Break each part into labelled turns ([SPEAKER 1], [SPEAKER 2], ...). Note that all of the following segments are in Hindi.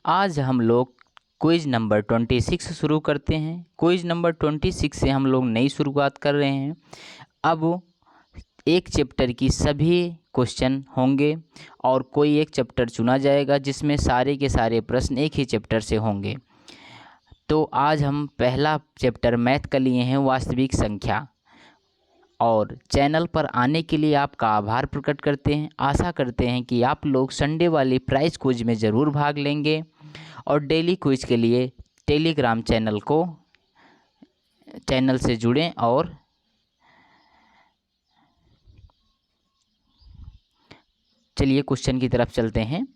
[SPEAKER 1] आज हम लोग क्विज नंबर 26 शुरू करते हैं। क्विज नंबर 26 से हम लोग नई शुरुआत कर रहे हैं। अब एक चैप्टर की सभी क्वेश्चन होंगे और कोई एक चैप्टर चुना जाएगा जिसमें सारे के सारे प्रश्न एक ही चैप्टर से होंगे। तो आज हम पहला चैप्टर मैथ का लिए हैं, वास्तविक संख्या। और चैनल पर आने के लिए आपका आभार प्रकट करते हैं। आशा करते हैं कि आप लोग संडे वाली प्राइज क्विज में ज़रूर भाग लेंगे और डेली क्विज के लिए टेलीग्राम चैनल से जुड़ें। और चलिए क्वेश्चन की तरफ चलते हैं।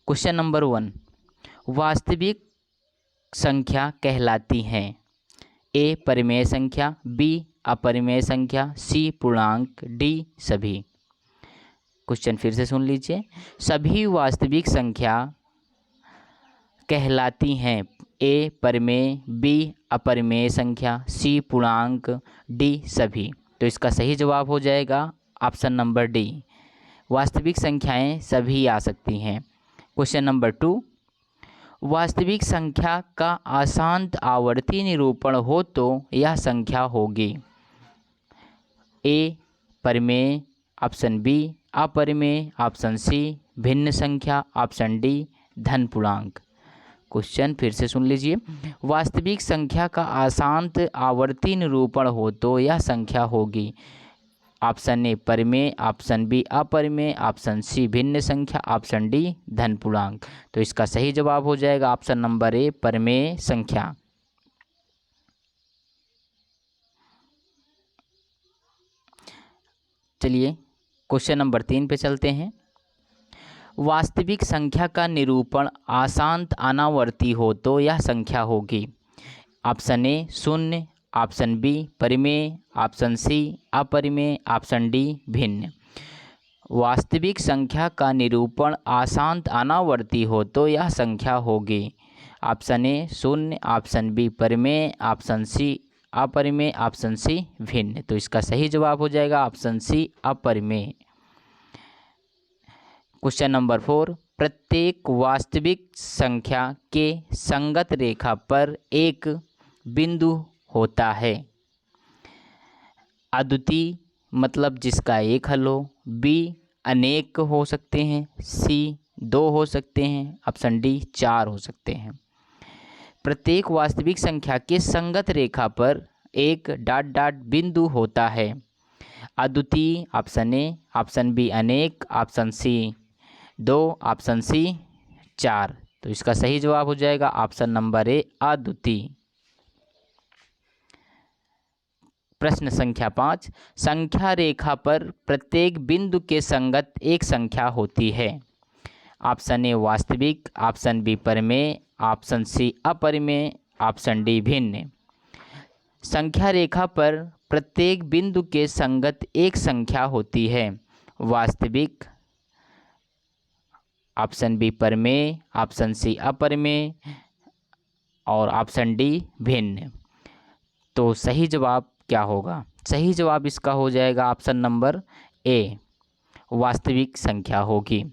[SPEAKER 1] क्वेश्चन नंबर 1, वास्तविक संख्या कहलाती हैं ए परिमेय संख्या, बी अपरिमेय संख्या, सी पूर्णांक, डी सभी। क्वेश्चन फिर से सुन लीजिए। सभी वास्तविक संख्या कहलाती हैं ए परिमेय, बी अपरिमेय संख्या, सी पूर्णांक, डी सभी। तो इसका सही जवाब हो जाएगा ऑप्शन नंबर डी, वास्तविक संख्याएं सभी आ सकती हैं। क्वेश्चन नंबर 2, वास्तविक संख्या का अशांत आवर्ती निरूपण हो तो यह संख्या होगी ए परिमेय, ऑप्शन बी अपरिमेय, ऑप्शन सी भिन्न संख्या, ऑप्शन डी धन पूर्णांक। क्वेश्चन फिर से सुन लीजिए। वास्तविक संख्या का अशांत आवर्ती निरूपण हो तो यह संख्या होगी ऑप्शन ए परिमेय, ऑप्शन बी अपरिमेय, ऑप्शन सी भिन्न संख्या, ऑप्शन डी धन पूर्णांक। तो इसका सही जवाब हो जाएगा ऑप्शन नंबर ए परिमेय संख्या। चलिए क्वेश्चन नंबर 3 पे चलते हैं। वास्तविक संख्या का निरूपण अशांत अनावर्ती हो तो यह संख्या होगी ऑप्शन ए शून्य, ऑप्शन बी परिमेय, ऑप्शन सी अपरिमेय, ऑप्शन डी भिन्न। वास्तविक संख्या का निरूपण अशांत अनावर्ती हो तो यह संख्या होगी ऑप्शन ए शून्य, ऑप्शन बी परिमेय, ऑप्शन सी अपरिमेय, ऑप्शन सी भिन्न। तो इसका सही जवाब हो जाएगा ऑप्शन सी अपरिमेय। क्वेश्चन नंबर 4, प्रत्येक वास्तविक संख्या के संगत रेखा पर एक बिंदु होता है अद्वितीय, मतलब जिसका एक हल हो, बी अनेक हो सकते हैं, सी 2 हो सकते हैं, ऑप्शन डी 4 हो सकते हैं। प्रत्येक वास्तविक संख्या के संगत रेखा पर एक डॉट डॉट बिंदु होता है अद्वितीय, ऑप्शन ए, ऑप्शन बी अनेक, ऑप्शन सी 2, ऑप्शन सी 4। तो इसका सही जवाब हो जाएगा ऑप्शन नंबर ए अद्वितीय। प्रश्न संख्या 5, संख्या रेखा पर प्रत्येक बिंदु के संगत एक संख्या होती है ऑप्शन ए वास्तविक, ऑप्शन बी परिमेय, ऑप्शन सी अपरिमेय, ऑप्शन डी भिन्न। संख्या रेखा पर प्रत्येक बिंदु के संगत एक संख्या होती है वास्तविक, ऑप्शन बी परिमेय, ऑप्शन सी अपरिमेय और ऑप्शन डी भिन्न। तो सही जवाब क्या होगा? सही जवाब इसका हो जाएगा ऑप्शन नंबर ए, वास्तविक संख्या होगी।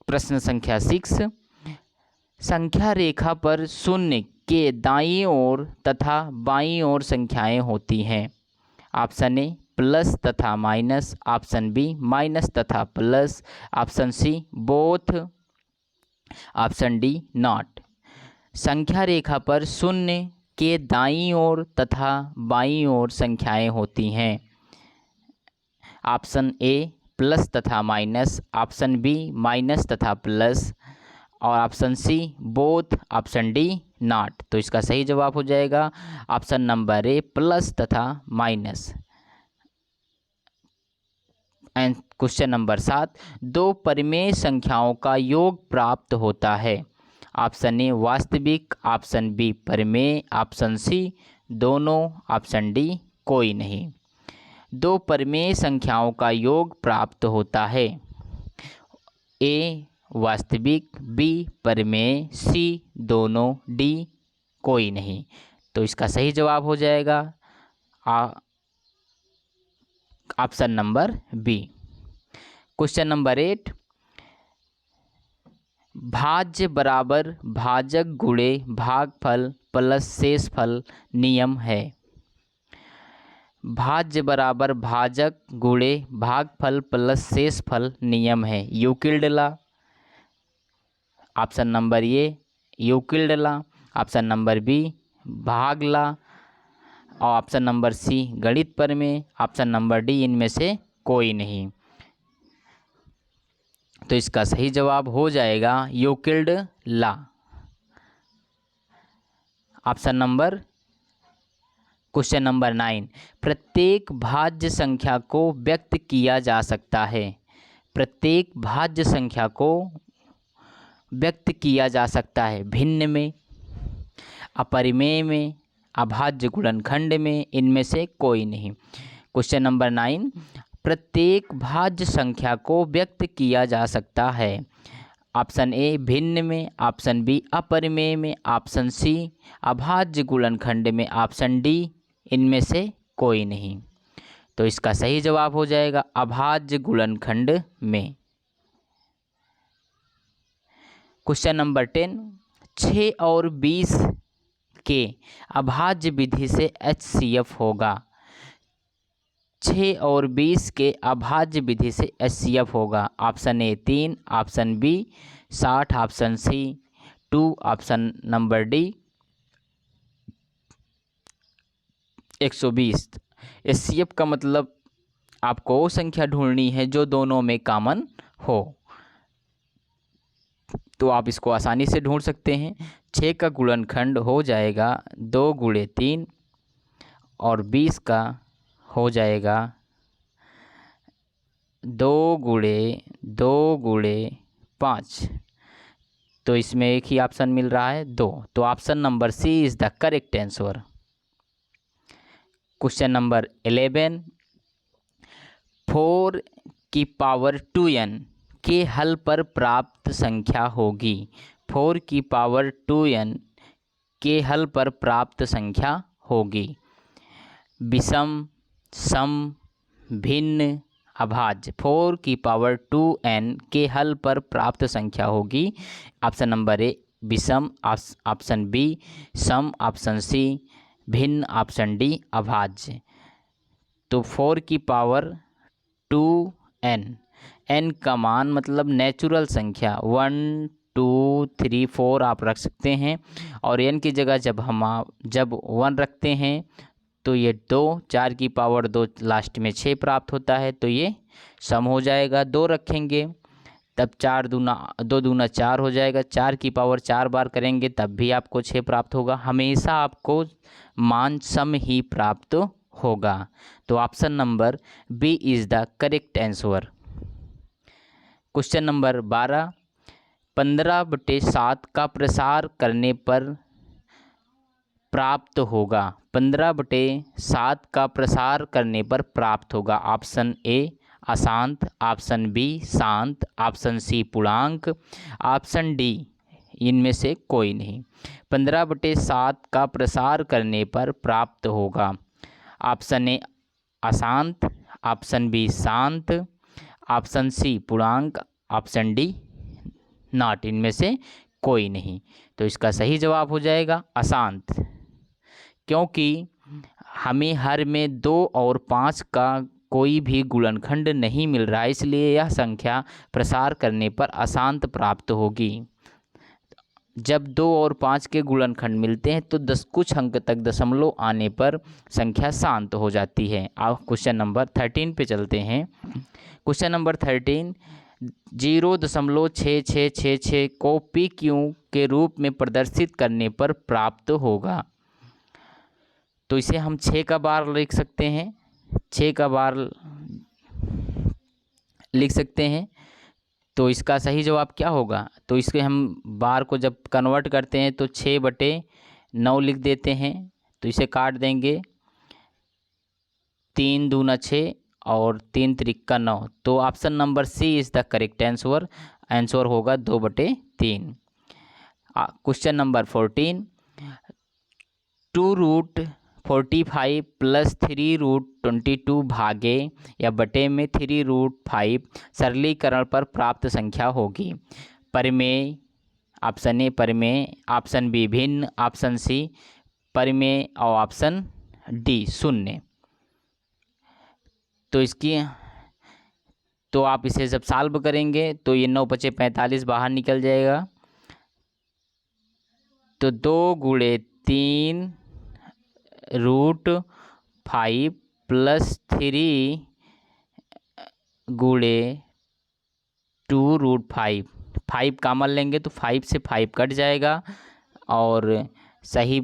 [SPEAKER 1] प्रश्न संख्या 6, संख्या रेखा पर शून्य के दाईं ओर तथा बाईं ओर संख्याएं होती हैं ऑप्शन ए प्लस तथा माइनस, ऑप्शन बी माइनस तथा plus, option C both, option D not. संख्या रेखा पर शून्य के दाईं ओर तथा बाईं ओर संख्याएं होती हैं ऑप्शन ए प्लस तथा माइनस, ऑप्शन बी माइनस तथा प्लस और option C both, option D not. तो इसका सही जवाब हो जाएगा ऑप्शन नंबर ए प्लस तथा माइनस। एंड क्वेश्चन नंबर 7, दो परिमेय संख्याओं का योग प्राप्त होता है ऑप्शन ए वास्तविक, ऑप्शन बी परिमेय, ऑप्शन सी दोनों, ऑप्शन डी कोई नहीं। दो परिमेय संख्याओं का योग प्राप्त होता है ए वास्तविक, बी परिमेय, सी दोनों, डी कोई नहीं। तो इसका सही जवाब हो जाएगा option number B. Question number 8, भाज्य बराबर भाजक गुणे भागफल प्लस शेषफल नियम है। भाज्य बराबर भाजक गुणे भागफल प्लस शेषफल नियम है। Euclid law. Option number A Euclid law, option number B भाग लॉ और ऑप्शन नंबर सी गणित प्रमेय, ऑप्शन नंबर डी इनमें से कोई नहीं। तो इसका सही जवाब हो जाएगा Euclid law, option number. Question number 9, प्रत्येक भाज्य संख्या को व्यक्त किया जा सकता है। प्रत्येक भाज्य संख्या को व्यक्त किया जा सकता है भिन्न में, अपरिमेय में, अभाज्य गुणनखंड में, इनमें से कोई नहीं। क्वेश्चन नंबर 9, प्रत्येक भाज्य संख्या को व्यक्त किया जा सकता है। ऑप्शन ए भिन्न में, ऑप्शन बी अपरिमेय में, ऑप्शन सी अभाज्य गुणनखंड में, ऑप्शन डी इनमें से कोई नहीं। तो इसका सही जवाब हो जाएगा अभाज्य गुणनखंड में। क्वेश्चन नंबर 10, 6 और 20 के अभाज्य विधि से HCF होगा। 6 और 20 के अभाज्य विधि से HCF होगा। Option A 3, option B 60, option C 2, option number D 120। HCF का मतलब आपको वो संख्या ढूंढनी है जो दोनों में कॉमन हो। तो आप इसको आसानी से ढूंढ सकते हैं। 6 का गुणनखंड हो जाएगा 2 गुणे 3 और 20 का हो जाएगा 2 गुणे 5। तो इसमें एक ही ऑप्शन मिल रहा है 2। तो option number C is the correct answer. Question number 11, 4 की पावर 2n के हल पर प्राप्त संख्या होगी। 4 की पावर 2n के हल पर प्राप्त संख्या होगी। विषम, सम, भिन्न, अभाज्य। 4 की पावर 2n के हल पर प्राप्त संख्या होगी। ऑप्शन नंबर ए विषम, ऑप्शन बी सम, ऑप्शन सी भिन्न, ऑप्शन डी अभाज्य। तो 4 की पावर 2n, n का मान मतलब नेचुरल संख्या 1 2 3 4 आप रख सकते हैं। और n की जगह जब 1 रखते हैं तो ये 2, 4 की पावर 2 लास्ट में 6 प्राप्त होता है, तो ये सम हो जाएगा। 2 रखेंगे तब 2 दूना 4 हो जाएगा। 4 की पावर 4 बार करेंगे तब भी आपको 6 प्राप्त होगा। हमेशा आपको मान सम ही प्राप्त होगा। तो option number B is the correct answer. Question number 12, 15/7 का प्रसार करने पर प्राप्त होगा। 15/7 का प्रसार करने पर प्राप्त होगा। ऑप्शन ए अशांत, ऑप्शन बी शांत, ऑप्शन सी पूर्णांक, ऑप्शन डी इनमें से कोई नहीं। 15/7 का प्रसार करने पर प्राप्त होगा। ऑप्शन ए अशांत, ऑप्शन बी शांत, ऑप्शन सी पूर्णांक, ऑप्शन डी नॉट, इनमें से कोई नहीं। तो इसका सही जवाब हो जाएगा अशांत, क्योंकि हमें हर में 2 और 5 का कोई भी गुणनखंड नहीं मिल रहा है, इसलिए यह संख्या प्रसार करने पर अशांत प्राप्त होगी। जब 2 और 5 के गुणनखंड मिलते हैं तो कुछ अंक तक दशमलव आने पर संख्या शांत हो जाती है। अब क्वेश्चन नंबर 13 पे चलते हैं। क्वेश्चन नंबर 13, 0.6666 को PQ के रूप में प्रदर्शित करने पर प्राप्त होगा। तो इसे हम 6 का बार लिख सकते हैं, 6 का बार लिख सकते हैं। तो इसका सही जवाब क्या होगा? तो इसके हम बार को जब कन्वर्ट करते हैं तो 6/9 लिख देते हैं। तो इसे काट देंगे, 3 दूना 6 और 3 त्रिका 9। तो option number C is the correct answer. Answer होगा 2/3। क्वेश्चन नंबर 14, 2√45 + 3√22 भागे या बटे में 3√5 सरलीकरण पर प्राप्त संख्या होगी। परिमेय, ऑप्शन ए परिमेय, ऑप्शन बी भिन्न, ऑप्शन सी परिमेय और ऑप्शन डी शून्य। तो आप इसे जब सॉल्व करेंगे तो ये 9 × 5 = 45 बाहर निकल जाएगा। तो 2 × 3 √5 + 3 × 2 √5, 5 कॉमन लेंगे तो 5 से 5 कट जाएगा और सही,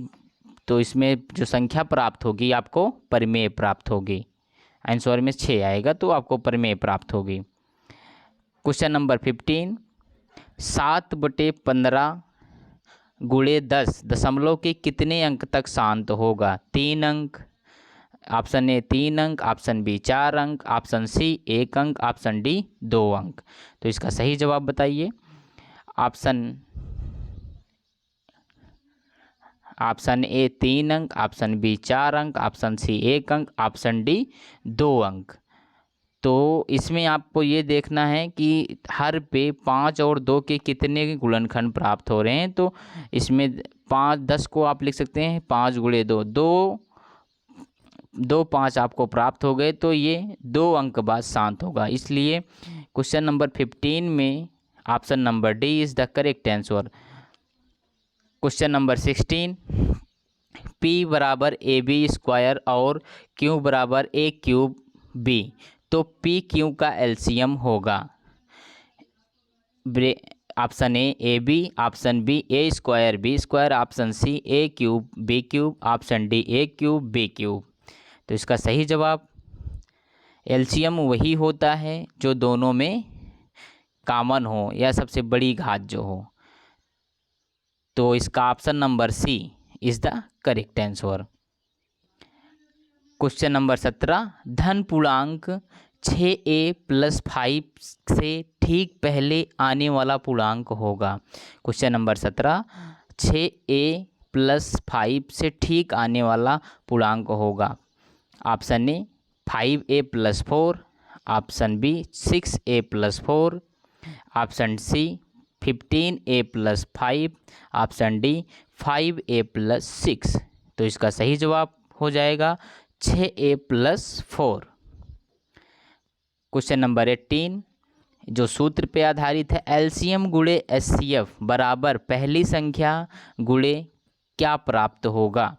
[SPEAKER 1] तो इसमें जो संख्या प्राप्त होगी आपको परिमेय प्राप्त होगी। आंसर में 6 आएगा तो आपको परिमेय प्राप्त होगी। क्वेश्चन नंबर 15, 7/15 × 10 दशमलव के कितने अंक तक शांत होगा? 3 अंक, ऑप्शन ए 3 अंक, ऑप्शन बी 4 अंक, ऑप्शन सी 1 अंक, ऑप्शन डी 2 अंक। तो इसका सही जवाब बताइए। ऑप्शन ए 3 अंक, ऑप्शन बी 4 अंक, ऑप्शन सी 1 अंक, ऑप्शन डी 2 अंक। तो इसमें आपको ये देखना है कि हर पे 5 और 2 के कितने गुणनखंड प्राप्त हो रहे हैं। तो इसमें 10 को आप लिख सकते हैं 5 × 2, 2 5 आपको प्राप्त हो गए, तो ये 2 अंक बाद शांत होगा। इसलिए क्वेश्चन नंबर 15 में option number D is the correct answer. Question number 16, P = AB² और Q = A³ B, तो PQ का एलसीएम होगा। Option A AB, option B A² B², option C A³ B³, option D A³ B³। तो इसका सही जवाब, एलसीएम वही होता है जो दोनों में कॉमन हो या सबसे बड़ी घात जो हो। तो इसका option number C is the correct answer. Question number 17, धन पूर्णांक 6a + 5 से ठीक पहले आने वाला पूर्णांक होगा। क्वेश्चन नंबर 17, 6a + 5 से ठीक आने वाला पूर्णांक होगा। Option A 5a + 4, option B 6a + 4, option C 15a + 5, option D 5a + 6। तो इसका सही जवाब हो जाएगा 6a + 4। क्वेश्चन नंबर 18, जो सूत्र पे आधारित है, एलसीएम × एचसीएफ बराबर पहली संख्या गुणे क्या प्राप्त होगा?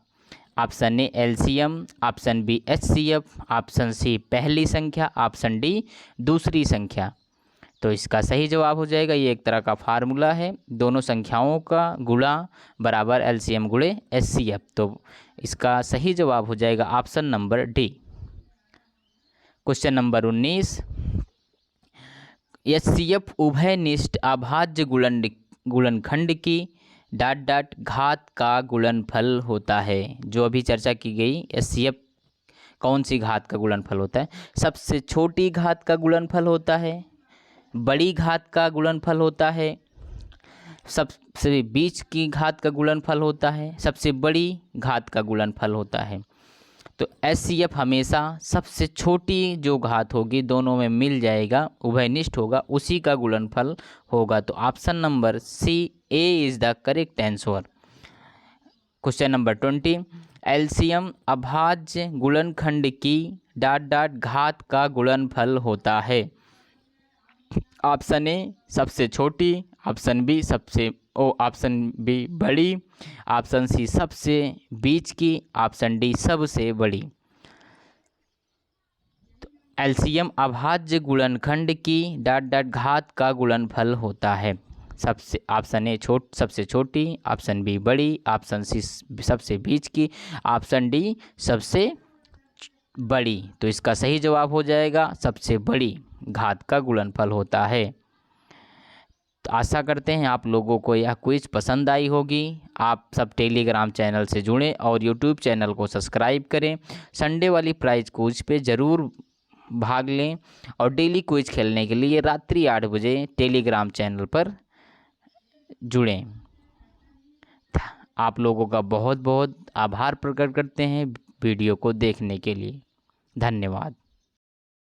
[SPEAKER 1] Option A LCM, option B HCF, option C पहली संख्या, ऑप्शन डी दूसरी संख्या। तो इसका सही जवाब हो जाएगा, ये एक तरह का फार्मूला है, दोनों संख्याओं का गुणा बराबर एलसीएम × एचसीएफ। तो इसका सही जवाब हो जाएगा option number D. Question number 19, HCF उभयनिष्ठ अभाज्य गुणनखंड की ... घात का गुणनफल होता है। जो अभी चर्चा की गई, एचसीएफ कौन सी घात का गुणनफल होता है? सबसे छोटी घात का गुणनफल होता है, बड़ी घात का गुणनफल होता है, सबसे बीच की घात का गुणनफल होता है, सबसे बड़ी घात का गुणनफल होता है। तो एचसीएफ हमेशा सबसे छोटी जो घात होगी दोनों में मिल जाएगा, उभयनिष्ठ होगा, उसी का गुणनफल होगा। तो option number C A is the correct answer. Question number 20, LCM अभाज्य गुणनखंड की ... घात का गुणनफल होता है। ऑप्शन ए सबसे छोटी, ऑप्शन बी बड़ी, ऑप्शन सी सबसे बीच की, ऑप्शन डी सबसे बड़ी। तो एलसीएम अभाज्य गुणनखंड की ... घात का गुणनफल होता है। ऑप्शन ए सबसे छोटी, ऑप्शन बी बड़ी, ऑप्शन सी सबसे बीच की, ऑप्शन डी सबसे बड़ी। तो इसका सही जवाब हो जाएगा सबसे बड़ी घात का गुणनफल होता है। तो आशा करते हैं आप लोगों को यह क्विज पसंद आई होगी। आप सब टेलीग्राम चैनल से जुड़ें और यूट्यूब चैनल को सब्सक्राइब करें। संडे वाली प्राइज क्विज पे ज़रूर भाग लें और डेली क्विज खेलने के लिए रात्रि 8 बजे टेलीग्राम चैनल पर जुड़ें। आप लोगों का बहुत बहुत आभार प्रकट करते हैं वीडियो को देखने के लिए। धन्यवाद।